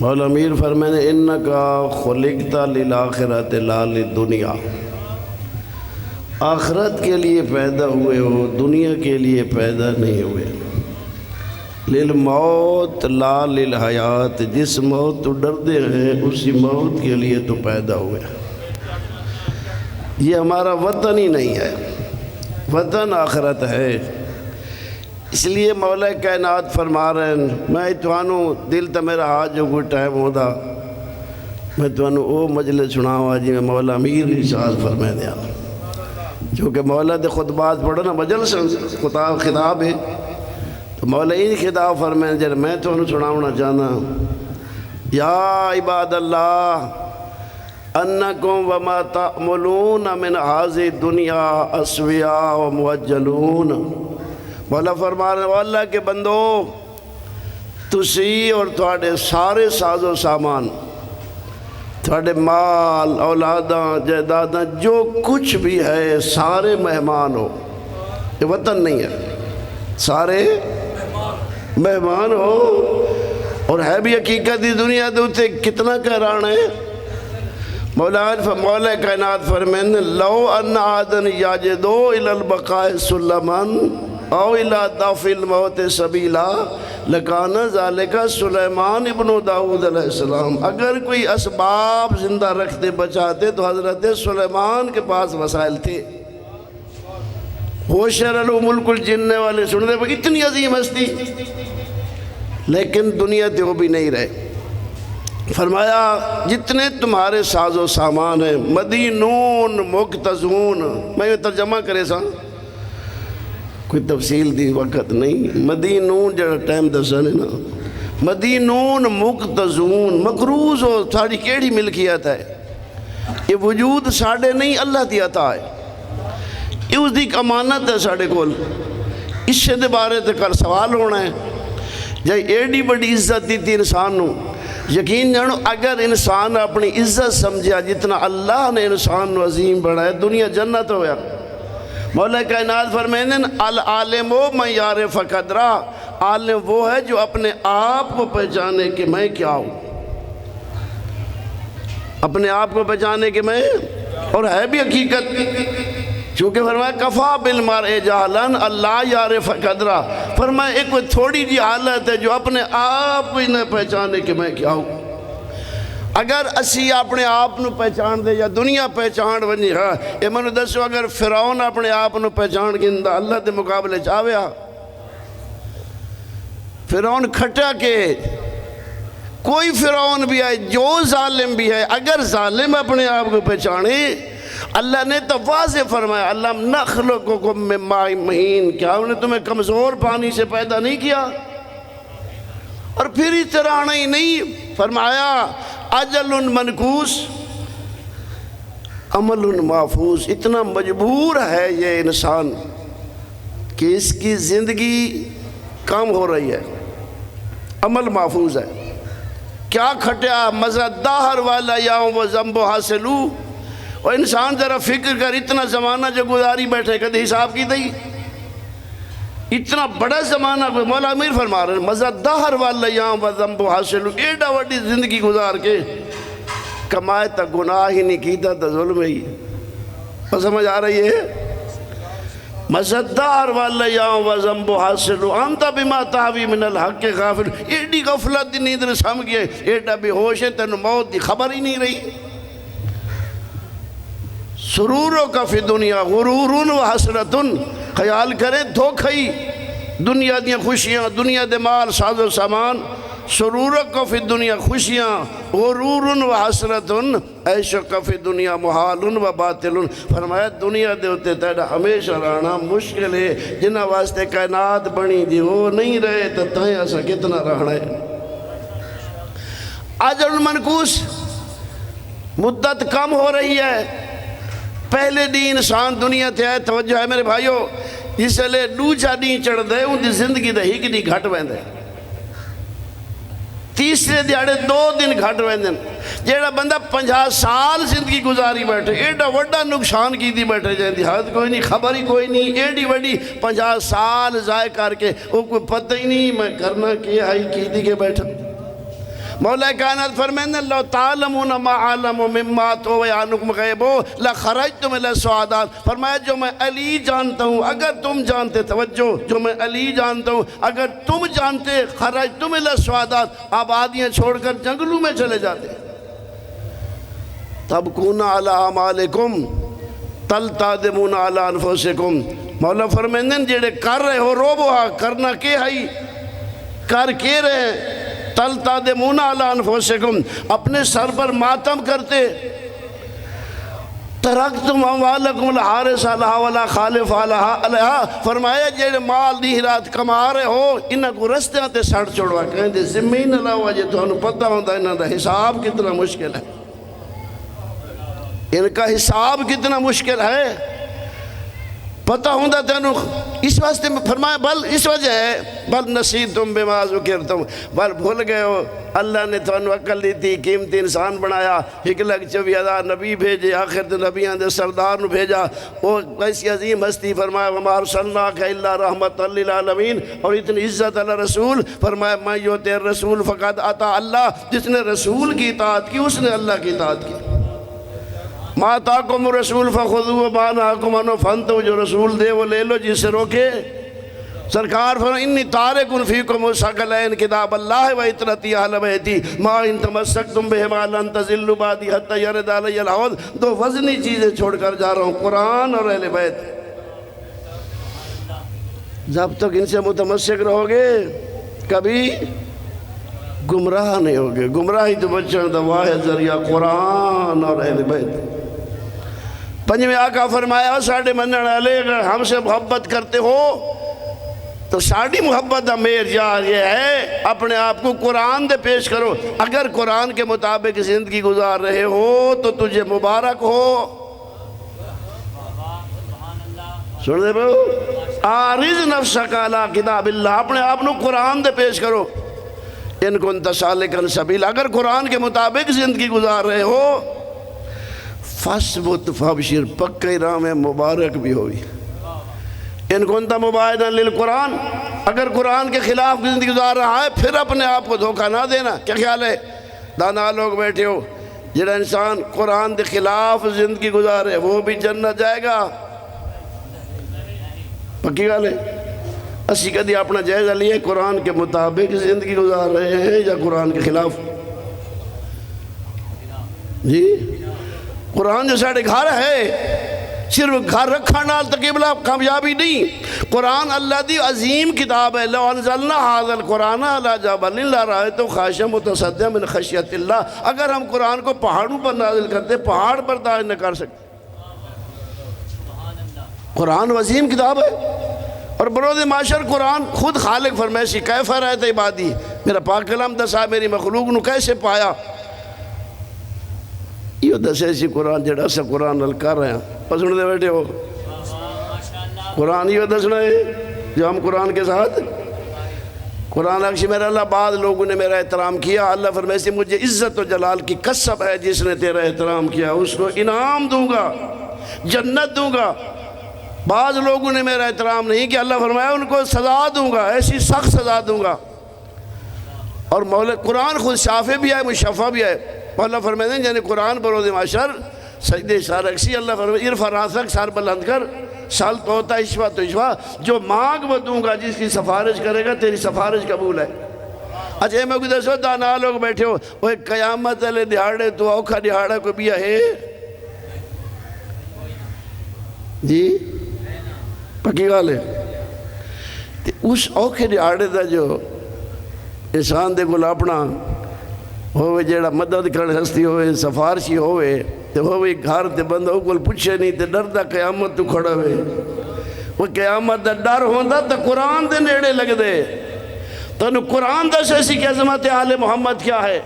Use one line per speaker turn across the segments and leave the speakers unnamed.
مولا میر فرمائے انکا خلقت للآخرت لا للدنیا، آخرت کے لیے پیدا ہوئے ہو، دنیا کے لیے پیدا نہیں ہوئے۔ للموت لا للحیات، جس موت تو ڈردے ہیں اسی موت کے لیے تو پیدا ہوئے۔ یہ ہمارا وطن ہی نہیں ہے، وطن آخرت ہے۔ اس لیے مولا کائنات فرما رہے ہیں میں توانوں دل تا میرا ہاتھ جو کوئی ٹائم ہوتا میں توانوں او مجلس سناؤں جی میں مولا میر ارشاد فرمائے دیا، چونکہ مولا دے خطبات پڑھو نا مجلس خطاب ہے تو مولا ان خطاب فرمائے جب میں توانوں سناؤنا چاہنا یا عباد اللہ انکم وما تعملون من حاضی دنیا اسویاء و موجلون۔ مولا فرما رہے ہیں اللہ کے بندو تسی اور تھوڑے سارے ساز و سامان، تھوڑے مال اولاداں جائیداداں جو کچھ بھی ہے سارے مہمان ہو، یہ وطن نہیں ہے، سارے مہمان ہو۔ اور ہے بھی حقیقت دی دنیا دوتے کتنا کہران ہے۔ مولا کائنات فرمین لو ان آدن یاجدو الى البقاء سلمان او الى دافع الموت سبیلا لکان ذالک سلیمان ابن داؤد علیہ السلام۔ اگر کوئی اسباب زندہ رکھتے بچاتے تو حضرت سلیمان کے پاس وسائل تھے۔ ہوشر علو ملک الجن والے سنتے پر اتنی عظیم ہستی، لیکن دنیا تے وہ بھی نہیں رہے۔ فرمایا جتنے تمہارے ساز و سامان ہیں مدینون مقتضون، میں یہ ترجمہ کرے سا کوئی تفصیل دی وقت نہیں، مدینون جڑا ٹائم دسانے نا، مدینون مقتضون مقروض ہو ساری کیڑی ملکیت ہے، یہ وجود ساڑھے نہیں اللہ دی عطا ہے، یہ اس دی امانت ہے ساڑھے کول۔ اس سے دے بارے تے کل سوال ہونا ہے جائے ایڈی بڑی عزت دیتی انسان نو، یقین جانو اگر انسان اپنی عزت سمجھا جتنا اللہ نے انسان نو عظیم بڑھائے دنیا جنت ہویا۔ مولا کائنات فرمائیں العالم من یعرف قدرہ، عالم وہ ہے جو اپنے آپ کو پہچانے کہ میں کیا ہوں، اپنے آپ کو پہچانے کہ میں، اور ہے بھی حقیقت چونکہ فرمایا کفا بالمرء جہلا اللہ یعرف قدرہ، فرمایا ایک کوئی تھوڑی جی حالت ہے جو اپنے آپ کو ہی نہ پہچانے کہ میں کیا ہوں۔ اگر اسی اپنے آپ نو پہچان دے یا دنیا پہچان ونی ہاں یہ منو دسو اگر فرعون اپنے آپ نو پہچان گندہ اللہ دے مقابلے چاہویا، فرعون کھٹا کے کوئی فرعون بھی ہے جو ظالم بھی ہے اگر ظالم اپنے آپ کو پہچانے، اللہ نے تو واضح فرمایا اللہ نخلقکم من ماء مہین، کیا انہوں نے تمہیں کمزور پانی سے پیدا نہیں کیا؟ اور پھر اس طرح ہی نہیں فرمایا اجل منکوس عمل محفوظ، اتنا مجبور ہے یہ انسان کہ اس کی زندگی کم ہو رہی ہے، عمل محفوظ ہے۔ کیا کھٹیا مزہ داہر والا یاؤں وہ ذنب حاصلو، اور انسان ذرا فکر کر اتنا زمانہ جو گزاری بیٹھے کدھی حساب کی تھی، اتنا بڑا زمانہ مولا امیر فرما رہے ہیں مزہ دہر والا یہاں و ذنب حاصل، ایڈا وڈی زندگی گزار کے کمائے تا گناہ ہی نہیں کیتا تا ظلم ہی، اور سمجھ آ رہی ہے مزہ دہر والا یہاں و ذنب حاصل انتا بما تاوی من الحق غافل، ایڈی غفلت دی نیند رسام گئے، ایڈا بھی ہوش ہے تینو موت دی خبر ہی نہیں رہی۔ سروروں کا فی دنیا غرورن و حسرتن، خیال کریں دھوکھئی دنیا دیا خوشیاں، دنیا دے مال ساز و سامان، سروروں کا فی دنیا خوشیاں غرورن و حسرتن، عیشوں کا فی دنیا محالن و باطلن۔ فرمایا دنیا دے ہوتے تیرا ہمیشہ رہنا مشکل ہے، جنہ واسطے کائنات بنی دی وہ نہیں رہے تو تائیں ایسا کتنا رہنا ہے۔ اجل منکوس، مدت کم ہو رہی ہے، پہلے دی انسان دنیا تے آئے توجہ ہے میرے بھائیو، جس لئے دوجہ دی چڑھ دے ان دی زندگی دے ہی کی دی گھٹ ویندے، تیسرے دیاڑے 2 دن گھٹ ویندے، جیڑا بندہ 50 سال زندگی گزاری بیٹھے، ایڈا وڈا نقصان کی دی بیٹھے جائیں دی حد کوئی نہیں، خبر ہی کوئی نہیں، ایڈی وڈی 50 سال ضائع کر کے وہ کوئی پتہ ہی نہیں میں کرنا کیا ہی کی دی کے بیٹھا۔ مولا کائنات فرمائیں لو تعلمون ما عالم مما تویانکم غیبو لخرجتم الی السعادات، فرمایا جو میں علی جانتا ہوں اگر تم جانتے، توجہ، جو میں علی جانتا ہوں اگر تم جانتے، خرجتم الی السعادات، آبادیاں چھوڑ کر جنگلوں میں چلے جاتے، تبکون علی اعمالکم تلتادمون علی انفسکم، مولا فرمائیں جڑے کر رہے ہو روبو ہاں کرنا کے ہائی کر کے رہے تلتادمون علی انفسکم، اپنے سر پر ماتم کرتے، ترکتم اموالکم الحارس علیہا ولا خالف علیہا، فرمایا جڑے مال دی رات کما رہے ہو انہاں کو رستیاں تے سڑ چھوڑوا، کہیں دے زمین اللہ وجہ تو انہوں پتہ ہوندہ انہاں دا حساب کتنا مشکل ہے، ان کا حساب کتنا مشکل ہے، پتہ ہوندہ تینوں، اس واسطے میں فرمایا بل اس وجہ ہے بل نسیتم بما ذکرتم، بل بھول گئے ہو، اللہ نے تینوں عقل دی تھی، قیمتی انسان بنایا، 1,24,000 نبی بھیجے، آخر تے نبیاں دے سردار نو بھیجا، وہ ایسی عظیم ہستی، فرمایا وما ارسلناک الا رحمت للعالمین، اور اتنی عزت اللہ رسول، فرمایا من یطع الرسول فقد اطاع اللہ، جس نے رسول کی اطاعت کی اس نے اللہ کی اطاعت کی، ما آتاکم الرسول فخذوہ وما نہاکم عنہ فانتہوا، جو رسول دے وہ لے لو جس سے روکے، سرکار فرمائے انی تارک فیکم الثقلین کتاب اللہ و اطرتی اہل بیتی ما ان تمسکتم بہما لن تضلوا بعدی حتی یرد علی الحوض، دو وزنی چیزیں چھوڑ کر جا رہا ہوں، قرآن اور اہل بیت، جب تک ان سے متمسک رہو گے کبھی گمراہ نہیں ہوگے، گمراہی تو بچن دا واحد ذریعہ قرآن اور اہل بیت۔ پنجویں آقا فرمایا ساڑھے منن والے اگر ہم سے محبت کرتے ہو تو ساڑھی محبت دا معیار یہ ہے اپنے آپ کو قرآن دے پیش کرو، اگر قرآن کے مطابق زندگی گزار رہے ہو تو تجھے مبارک ہو، سن دے بھو، عارض نفسک علی کتاب اللہ، اپنے آپ کو قرآن دے پیش کرو، ان کنت سالکا سبیلا، اگر قرآن کے مطابق زندگی گزار رہے ہو فَاسْبُتْ فَابْشِرْ، پکے راہ میں مبارک بھی ہوئی، ان کنت مباعداً للقرآن، اگر قرآن کے خلاف زندگی گزار رہا ہے پھر اپنے آپ کو دھوکہ نہ دینا، کیا خیال ہے؟ دانا لوگ بیٹھے ہو، جڑا انسان قرآن کے خلاف زندگی گزارے وہ بھی جنت جائے گا، پکی گال ہے؟ اسی کدی اپنا جائزہ لیے قرآن کے مطابق زندگی گزار رہے ہیں یا قرآن کے خلاف؟ جی قرآن جو ساڑھے گھر ہے، صرف گھر رکھا نال تقیبلہ کامیابی نہیں، قرآن اللہ دی عظیم کتاب ہے، لو انزلنا ھذا القرآن علی جبل لرأیتہ خاشعا متصدعا من خشیۃ اللہ، اگر ہم قرآن کو پہاڑوں پر نازل کرتے پہاڑ برداشت نہ کر سکتے، قرآن عظیم کتاب ہے، اور بروز معاشر قرآن خود خالق فرمائشی کیف رأیت عبادی، میرا پاک کلام دسا میری مخلوق نو کیسے پایا، یہ دسے سی قرآن جڑا سا قرآن نل کر رہے ہیں، پسند دے بیٹھے ہو، قرآن یہ دسنا ہے جو ہم قرآن کے ساتھ، قرآن اکشی میرا اللہ بعض لوگوں نے میرا احترام کیا، اللہ فرمائشی مجھے عزت و جلال کی قسم ہے جس نے تیرا احترام کیا اس کو انعام دوں گا، جنت دوں گا، بعض لوگوں نے میرا احترام نہیں کیا، اللہ فرمایا ان کو سزا دوں گا، ایسی سخت سزا دوں گا، اور مولا قرآن خود شافع بھی ہے مشفع بھی ہے، اللہ فرمائے یعنی قرآن بروز معاشر سجدے سارکسی، اللہ فرمائے ارفع راسک سار بلند کر، سال توتا اشفا تو اشفا، جو مانگ وہ دوں گا، جس کی سفارش کرے گا تیری سفارش قبول ہے۔ اچھا میں کوئی دسو دانا لوگ بیٹھے ہو، وہ قیامت علیہ دیہاڑے تو اوکھا دیہاڑا کوئی بھی ہے جی پکی گال ہے، اس اوکھے دیہاڑے دا جو انسان دے کو اپنا ہوئے جیڑا مدد کرنے ہستی ہوئے سفارشی ہوئے تے ہوئے گھر تے بندہ اوکل پوچھے نہیں تے ڈر دا قیامت تو کھڑا ہوئے، وہ قیامت دا ڈر ہوندہ تا قرآن دے نیڑے لگ دے، تو انہوں قرآن دا سے سی کہ عظمت آل محمد کیا ہے،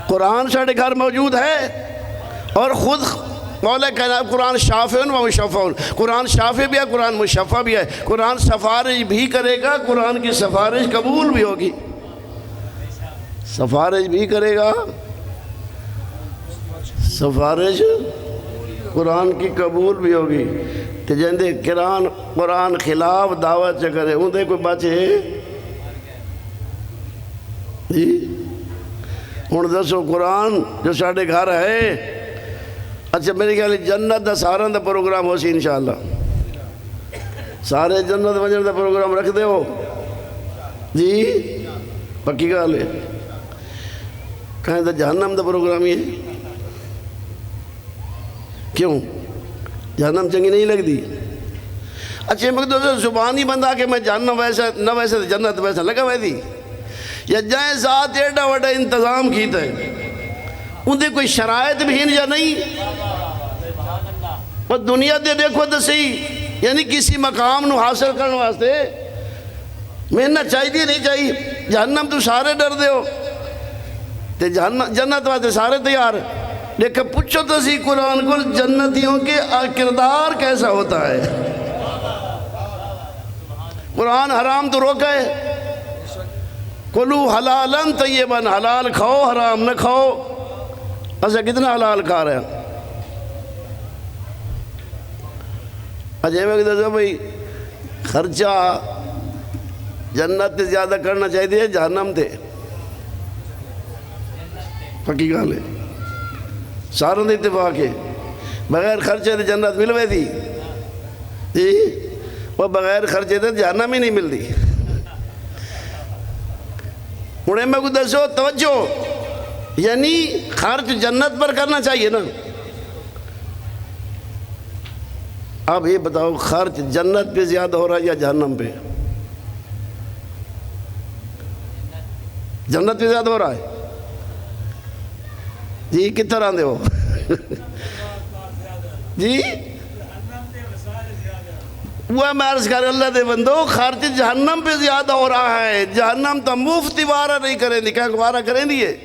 قرآن ساڑھے گھر موجود ہے، اور خود مولا کہنا قرآن شافع و مشفع، قرآن شافع بھی ہے قرآن مشفع بھی ہے، قرآن سفارش بھی کرے گا، قرآن کی سفارش قبول بھی ہوگی، سفارش بھی کرے گا، سفارش قرآن کی قبول بھی ہوگی، تو جندے قرآن خلاف دعوت چکرے ان دے کوئی بچے جی ہوں دسو قرآن جو ساڈے گھر ہے، اچھا میرے خیال جنت دا سارا دا پروگرام ہو سی انشاءاللہ، سارے جنت وجن دا پروگرام رکھ دے ہو جی، پکی گل ہے، کہیں تو جہنم دا پروگرام ہی ہے، کیوں جہنم چنگی نہیں لگ دی؟ اچھا مقدس زبانی بندہ کہ میں جہنم ویسا نہ ویسے جنت ویسا لگا ہوئے دی، یا جائیں ذات ایڈا وڈا انتظام کیتا ہے ان دے کوئی شرائط بھی ہیں یا نہیں؟ اور دنیا دے دیکھو تو صحیح، یعنی کسی مقام نو حاصل کرنے واسطے محنت چاہیے نہیں چاہیے؟ جہنم تو سارے ڈر دے ہو تے جنت واسطے سارے تیار، لیکن پوچھو تو سی قرآن کو جنتیوں کے کردار کیسا ہوتا ہے؟ قرآن حرام تو روکا ہے، کلو حلالن طیبن، حلال کھاؤ حرام نہ کھاؤ، ایسا کتنا حلال کھا رہے ہیں؟ اجے میں کہتا تھا بھئی خرچہ جنت تے زیادہ کرنا چاہیے جہنم تے، پکی گل ہے، ساروں نے اتفاق ہے، بغیر خرچے تے جنت ملوے دی جی، وہ بغیر خرچے تے جہنم ہی نہیں ملتی۔ انہیں میں کو دسو توجہ، یعنی خرچ جنت پر کرنا چاہیے نا؟ اب یہ بتاؤ خرچ جنت پہ زیادہ ہو رہا ہے یا جہنم پہ؟ جنت پہ زیادہ ہو رہا ہے جی، کس طرح دے ہو جی؟ وہ میں عرض کر اللہ دے بندو، خرچ جہنم پہ زیادہ ہو رہا ہے، جہنم تو مفت وارہ نہیں کریں دی، کہیں وارہ کریں دیئے؟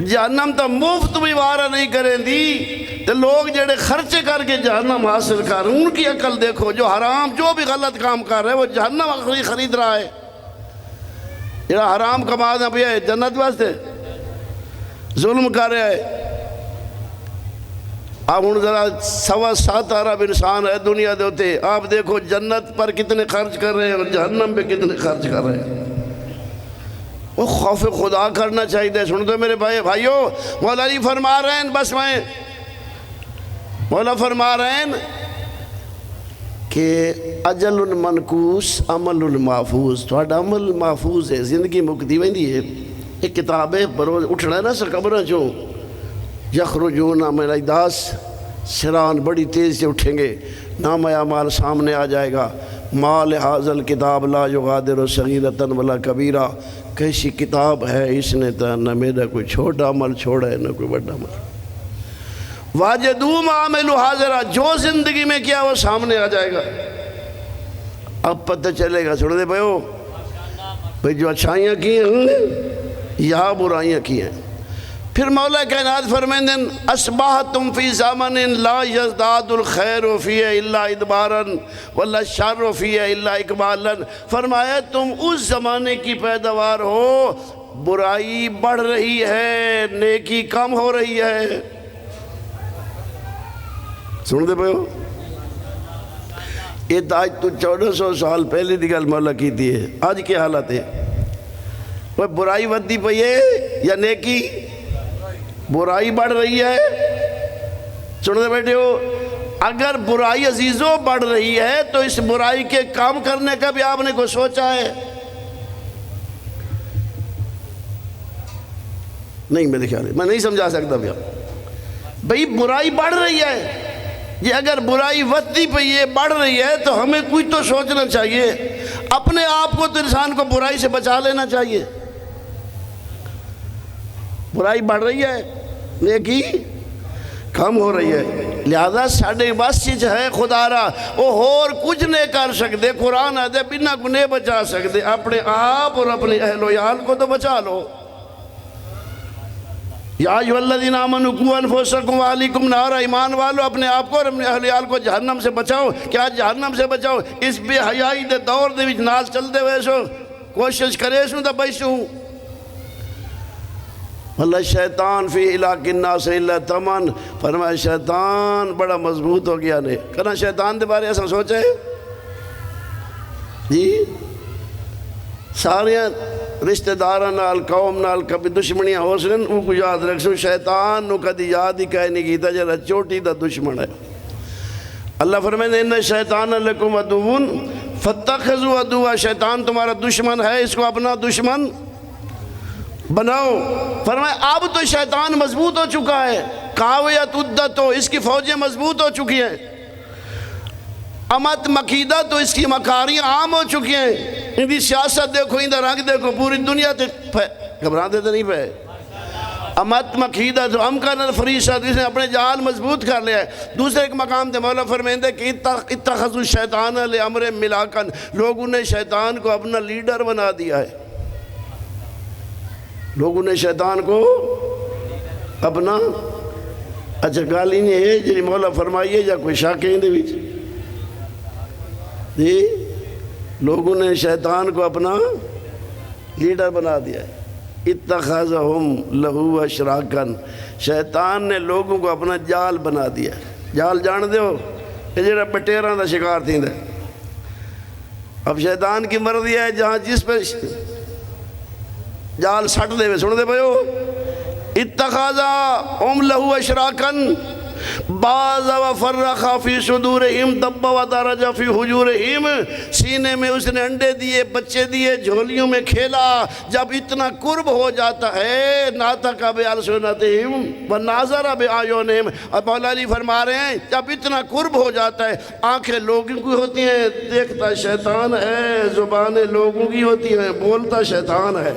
جہنم تو مفت بھی وارہ نہیں کریں دی، تو لوگ جڑے خرچے کر کے جہنم حاصل کر، ان کی عقل دیکھو، جو حرام جو بھی غلط کام کر رہے ہیں وہ جہنم خرید رہا ہے، جڑا حرام کما دیں بھی ہے جنت واسطے ظلم کر رہا ہے۔ اب ان ذرا 7.25 ارب انسان ہے دنیا دے ہوتے، آپ دیکھو جنت پر کتنے خرچ کر رہے ہیں اور جہنم پہ کتنے خرچ کر رہے ہیں۔ وہ خوف خدا کرنا چاہیے، سن دو میرے بھائیو، مولا علی فرما رہے ہیں، بس میں مولا فرما رہے ہیں کہ اجل المنکوس عمل المحفوظ، تو عمل محفوظ ہے، زندگی مکتی ویندی ہے۔ ایک کتاب ہے، بروز اٹھنا ہے نا سر قبرہ چوں، یخرجون من الاجداث، سران بڑی تیز سے اٹھیں گے، نام اعمال سامنے آ جائے گا، مال حاضل کتاب لا یغادر صغیرۃ ولا کبیرہ، کیسی کتاب ہے اس نے تو نہ میرا کوئی چھوٹا عمل چھوڑا ہے نہ کوئی بڑا عمل، واجدوا ما عملوا حاضرہ، جو زندگی میں کیا وہ سامنے آ جائے گا۔ اب پتہ چلے گا، چھوڑ دے بھئی جو اچھائیاں کی ہیں یا برائیاں کی ہیں۔ پھر مولا کائنات فرمائیں اصبحتم فی زمن لا یزداد الخیر فیہ الا ادبارا ولا الشر فیہ الا اقبالا، فرمایا تم اس زمانے کی پیداوار ہو، برائی بڑھ رہی ہے نیکی کم ہو رہی ہے۔ سن دے پہو یہ تو آج تو 1400 سال پہلے دی گل مولا کی تھی ہے، آج کی حالت ہے؟ وہ برائی ودی پئی ہے یا نیکی؟ برائی بڑھ رہی ہے۔ سنتے بیٹھے ہو، اگر برائی عزیزوں بڑھ رہی ہے تو اس برائی کے کام کرنے کا بھی آپ نے کوئی سوچا ہے؟ نہیں میرے خیال ہے، میں نہیں سمجھا سکتا بھی بھئی برائی بڑھ رہی ہے، یہ اگر برائی ودی پہ یہ بڑھ رہی ہے تو ہمیں کچھ تو سوچنا چاہیے، اپنے آپ کو تو انسان کو برائی سے بچا لینا چاہیے۔ برائی بڑھ رہی ہے نیکی کم ہو رہی ہے، لہذا ساڑھے بس چیز ہے خدا را وہ اور کچھ نہیں کر سکتے، قرآن آدھے بنا کو نہیں بچا سکتے، اپنے آپ اور اپنے اہل و عیال کو تو بچا لو۔ یا ایھا الذین آمنوا قوا انفسکم واہلیکم نارا، ایمان والو اپنے آپ کو اور اپنے اہل عیال کو جہنم سے بچاؤ۔ کیا جہنم سے بچاؤ؟ اس بے حیائی دے دور دے وچ نال چلدے ہوئے سو کوشش کرے سو تے بچوں۔ اللہ شیطان فی علاق الناس الا تمن، فرمایا شیطان بڑا مضبوط ہو گیا نے۔ کہنا شیطان دے بارے ایسا سوچے جی؟ سارے رشتہ داراں نال قوم نال کبھی دشمنیاں ہو سن وہ کو یاد رکھ سو شیطان نو کدی یاد ہی کہہ نہیں کیتا جڑا چوٹی دا دشمن ہے اللہ فرمائے ان شیطان لکم عدوون فاتخذوا عدوا شیطان تمہارا دشمن ہے اس کو اپنا دشمن بناؤ فرمائے اب تو شیطان مضبوط ہو چکا ہے قاویت عدت ہو اس کی فوجیں مضبوط ہو چکی ہیں امت مقیدہ تو اس کی مکاریاں عام ہو چکی ہیں ان کی سیاست دیکھو ان دا رنگ دیکھو پوری دنیا تے گھبراتے تو نہیں پہ امت مقیدہ تو امکان الفریشہ جس نے اپنے جال مضبوط کر لیا ہے دوسرے ایک مقام تے مولا فرمائندے کہ اتخذوا الشیطان لامر ملاکن لوگوں نے شیطان کو اپنا لیڈر بنا دیا ہے لوگوں نے شیطان کو اپنا اچھا گالی نہیں ہے جی مولا فرمائیے یا کوئی شاک ہے اندے بیچ جی لوگوں نے شیطان کو اپنا لیڈر بنا دیا ہے اتخذہم لہو اشراکن شیطان نے لوگوں کو اپنا جال بنا دیا ہے جال جان دے ہو یہ جڑا بٹیراں دا شکار تھی دے اب شیطان کی مرضی ہے جہاں جس پہ جال سٹ دے سن دے بھائیو اتخذہم لہو اشراکن بعض وفرخ فی صدورہم دب ودرج فی حجورہم سینے میں اس نے انڈے دیے بچے دیے جھولیوں میں کھیلا جب اتنا قرب ہو جاتا ہے ناطق بألسنتہم وناظر بأعینہم اب مولا علی فرما رہے ہیں جب اتنا قرب ہو جاتا ہے آنکھیں لوگوں کی ہوتی ہیں دیکھتا شیطان ہے زبانیں لوگوں کی ہوتی ہیں بولتا شیطان ہے